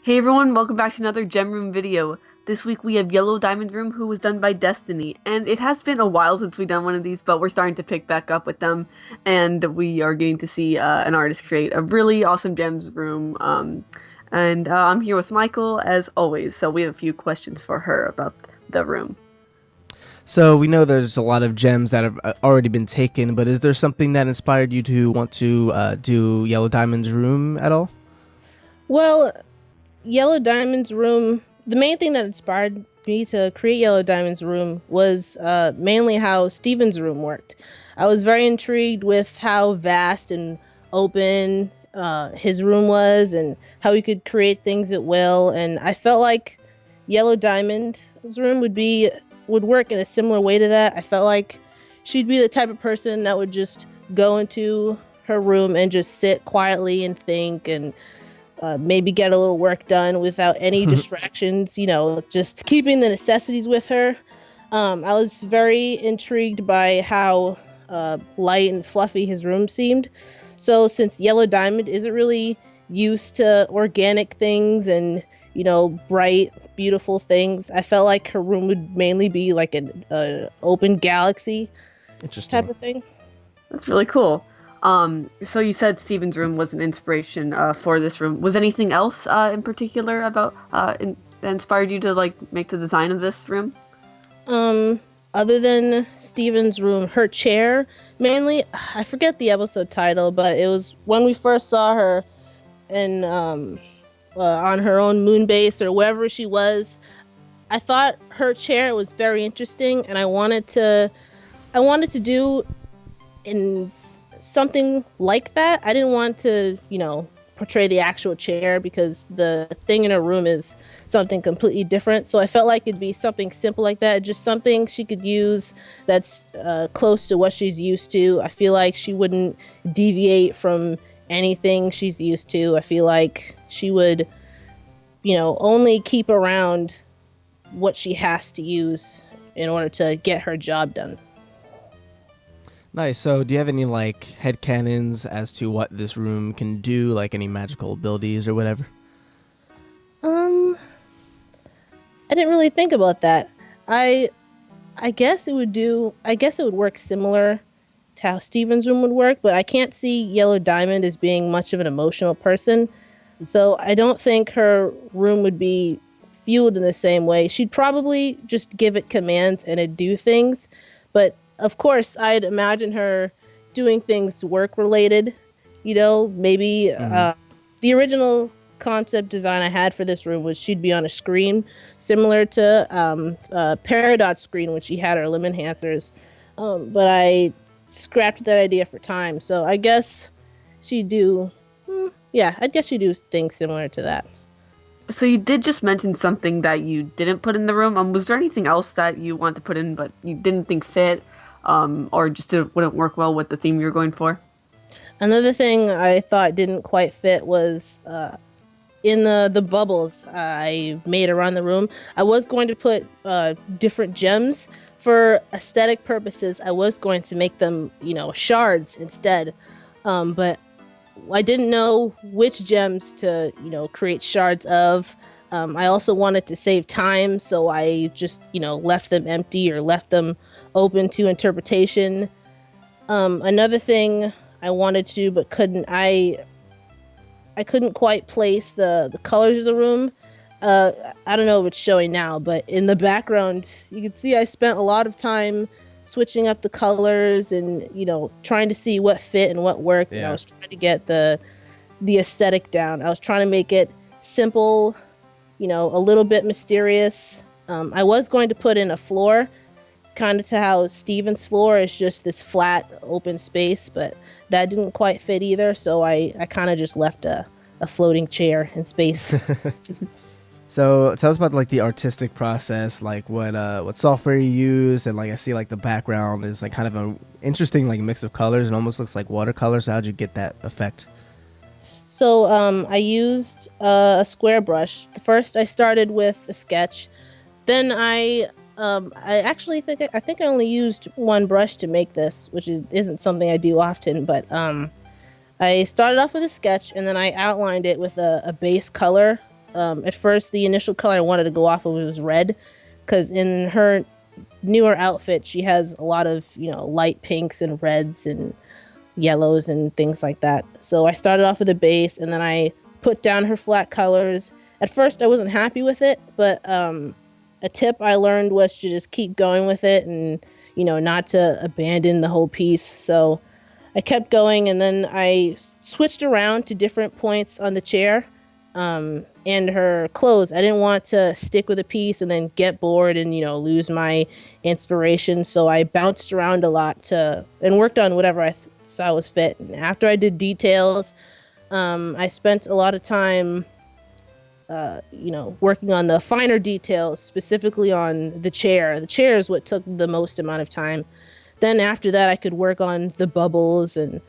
Hey everyone, welcome back to another Gem Room video. This week we have Yellow Diamond Room, who was done by Destiny, and it has been a while since we've done one of these, but we're starting to pick back up with them, and we are getting to see an artist create a really awesome Gems Room. I'm here with Michael, as always, so we have a few questions for her about the room. So we know there's a lot of gems that have already been taken, but is there something that inspired you to want to do Yellow Diamond's room at all? Well, Yellow Diamond's room, the main thing that inspired me to create Yellow Diamond's room was mainly how Steven's room worked. I was very intrigued with how vast and open his room was and how he could create things at will. And I felt like Yellow Diamond's room would work in a similar way to that. I felt like she'd be the type of person that would just go into her room and just sit quietly and think and maybe get a little work done without any distractions, just keeping the necessities with her. I was very intrigued by how light and fluffy his room seemed. So since Yellow Diamond isn't really used to organic things and, bright, beautiful things, I felt like her room would mainly be like an open galaxy type Interesting. of thing. That's really cool. So you said Steven's room was an inspiration for this room. Was anything else in particular that inspired you to make the design of this room? Um, Other than Steven's room, her chair mainly, I forget the episode title, but it was when we first saw her in on her own moon base or wherever she was. I thought her chair was very interesting, and I wanted to do in something like that. I didn't want to, portray the actual chair because the thing in her room is something completely different. So I felt like it'd be something simple like that, just something she could use that's close to what she's used to. I feel like she wouldn't deviate from anything she's used to. I feel like she would, only keep around what she has to use in order to get her job done. Nice. So do you have any headcanons as to what this room can do, like any magical abilities or whatever? Um, I didn't really think about that. I I guess it would work similar to how Steven's room would work, but I can't see Yellow Diamond as being much of an emotional person. So I don't think her room would be fueled in the same way. She'd probably just give it commands and it'd do things. But of course, I'd imagine her doing things work related. Maybe Hmm. the original concept design I had for this room was she'd be on a screen similar to Peridot's screen when she had her limb enhancers. But I scrapped that idea for time. So I guess she'd do, yeah, I guess she'd do things similar to that. So you did just mention something that you didn't put in the room. Was there anything else that you wanted to put in but you didn't think fit, or just it wouldn't work well with the theme you were going for? Another thing I thought didn't quite fit was in the bubbles I made around the room. I was going to put different gems for aesthetic purposes. I was going to make them, shards instead. But I didn't know which gems to, create shards of. I also wanted to save time, so I just, left them empty or left them open to interpretation. Another thing I wanted to but couldn't, I couldn't quite place the colors of the room. Uh, I don't know if it's showing now, but in the background, you can see I spent a lot of time switching up the colors and trying to see what fit and what worked. And I Yeah. was trying to get the aesthetic down. I was trying to make it simple, a little bit mysterious. I was going to put in a floor, kind of to how Steven's floor is just this flat open space, but that didn't quite fit either. So I kind of just left a floating chair in space. So tell us about the artistic process, like what software you use, and I see the background is kind of a interesting mix of colors and almost looks like watercolor. So how'd you get that effect? So I used a square brush. First, I started with a sketch. Then I actually think I only used one brush to make this, which isn't something I do often. But I started off with a sketch, and then I outlined it with a base color at first the initial color I wanted to go off of was red, because in her newer outfit she has a lot of light pinks and reds and yellows and things like that. So I started off with a base, and then I put down her flat colors. At first I wasn't happy with it, but a tip I learned was to just keep going with it and not to abandon the whole piece. So I kept going, and then I switched around to different points on the chair and her clothes. I didn't want to stick with a piece and then get bored and lose my inspiration. So I bounced around a lot and worked on whatever I saw was fit. And after I did details, I spent a lot of time working on the finer details, specifically on the chair. The chair is what took the most amount of time. Then after that, I could work on the bubbles and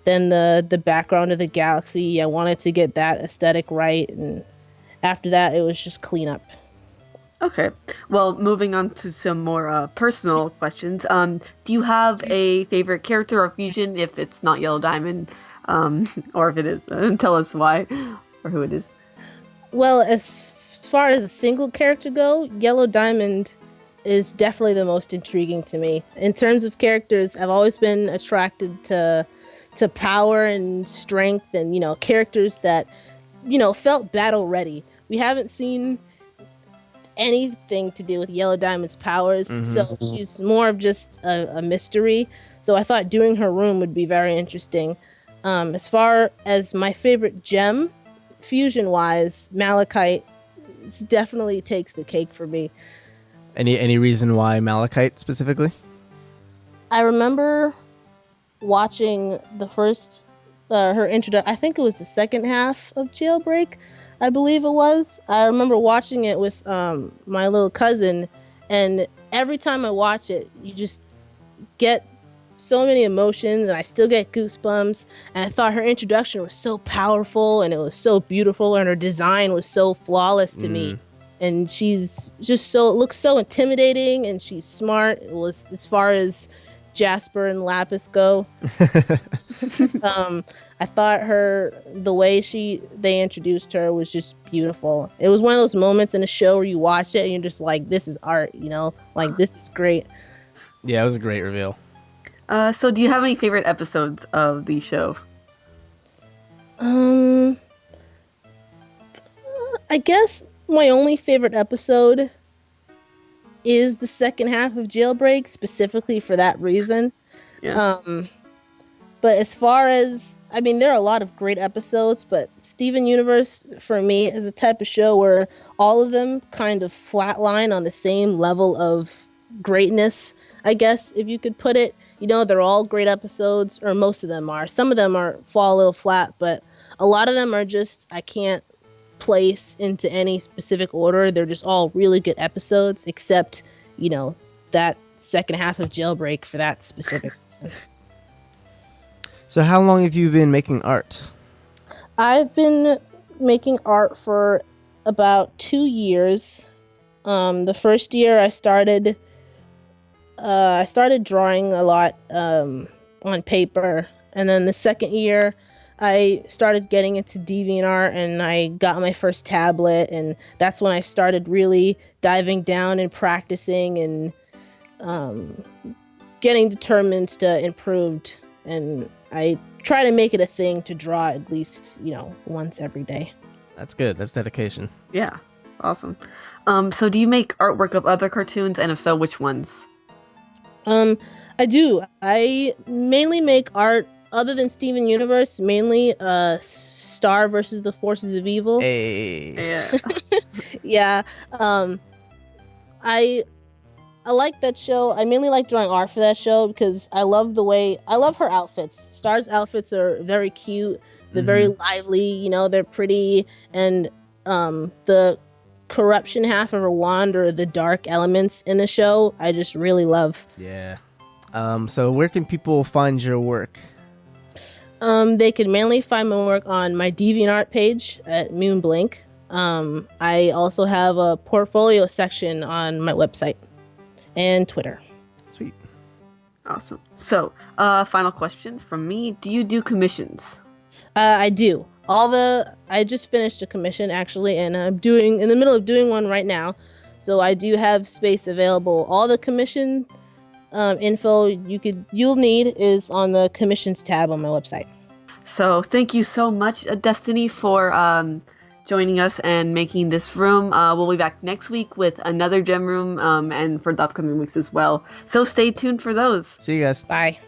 then the background of the galaxy. I wanted to get that aesthetic right, and after that, it was just cleanup. Okay. Well, moving on to some more personal questions. Do you have a favorite character or fusion? If it's not Yellow Diamond, or if it is, tell us why or who it is. Well, as far as a single character go, Yellow Diamond is definitely the most intriguing to me. In terms of characters, I've always been attracted to power and strength and, characters that, felt battle ready. We haven't seen anything to do with Yellow Diamond's powers, so she's more of just a mystery. So I thought doing her room would be very interesting. As far as my favorite gem, fusion-wise, Malachite definitely takes the cake for me. Any reason why Malachite specifically? I remember watching the first, her introduction, I think it was the second half of Jailbreak, I believe it was. I remember watching it with my little cousin, and every time I watch it, you just get so many emotions, and I still get goosebumps. And I thought her introduction was so powerful, and it was so beautiful, and her design was so flawless to me. And she's just looks so intimidating, and she's smart. It was, as far as Jasper and Lapis go. I thought the way they introduced her was just beautiful. It was one of those moments in a show where you watch it and you're just like, this is art, like this is great. Yeah, it was a great reveal. So do you have any favorite episodes of the show? I guess my only favorite episode is the second half of Jailbreak, specifically for that reason. Yes. But as far as, there are a lot of great episodes, but Steven Universe, for me, is a type of show where all of them kind of flatline on the same level of greatness, I guess, if you could put it. They're all great episodes, or most of them are. Some of them fall a little flat, but a lot of them are just, I can't place into any specific order. They're just all really good episodes, except, that second half of Jailbreak for that specific reason. So how long have you been making art? I've been making art for about 2 years. The first year I started drawing a lot on paper, and then the second year I started getting into DeviantArt, and I got my first tablet, and that's when I started really diving down and practicing and getting determined to improve. And I try to make it a thing to draw at least, once every day. That's good. That's dedication. Yeah. Awesome. So do you make artwork of other cartoons, and if so, which ones? I do. I mainly make art other than Steven Universe, mainly Star versus the Forces of Evil. Hey. Yeah. Yeah. I like that show. I mainly like drawing art for that show because I love her outfits. Star's outfits are very cute. They're very lively, they're pretty, and the corruption half of her wand, or the dark elements in the show, I just really love. Yeah. So where can people find your work? They can mainly find my work on my DeviantArt page at Moonblink. I also have a portfolio section on my website and Twitter. Sweet. Awesome. So, final question from me. Do you do commissions? I do. I just finished a commission actually, and I'm in the middle of doing one right now. So I do have space available. All the commission info you'll need is on the commissions tab on my website. So thank you so much, Destiny, for joining us and making this room. We'll be back next week with another gem room and for the upcoming weeks as well. So stay tuned for those. See you guys. Bye.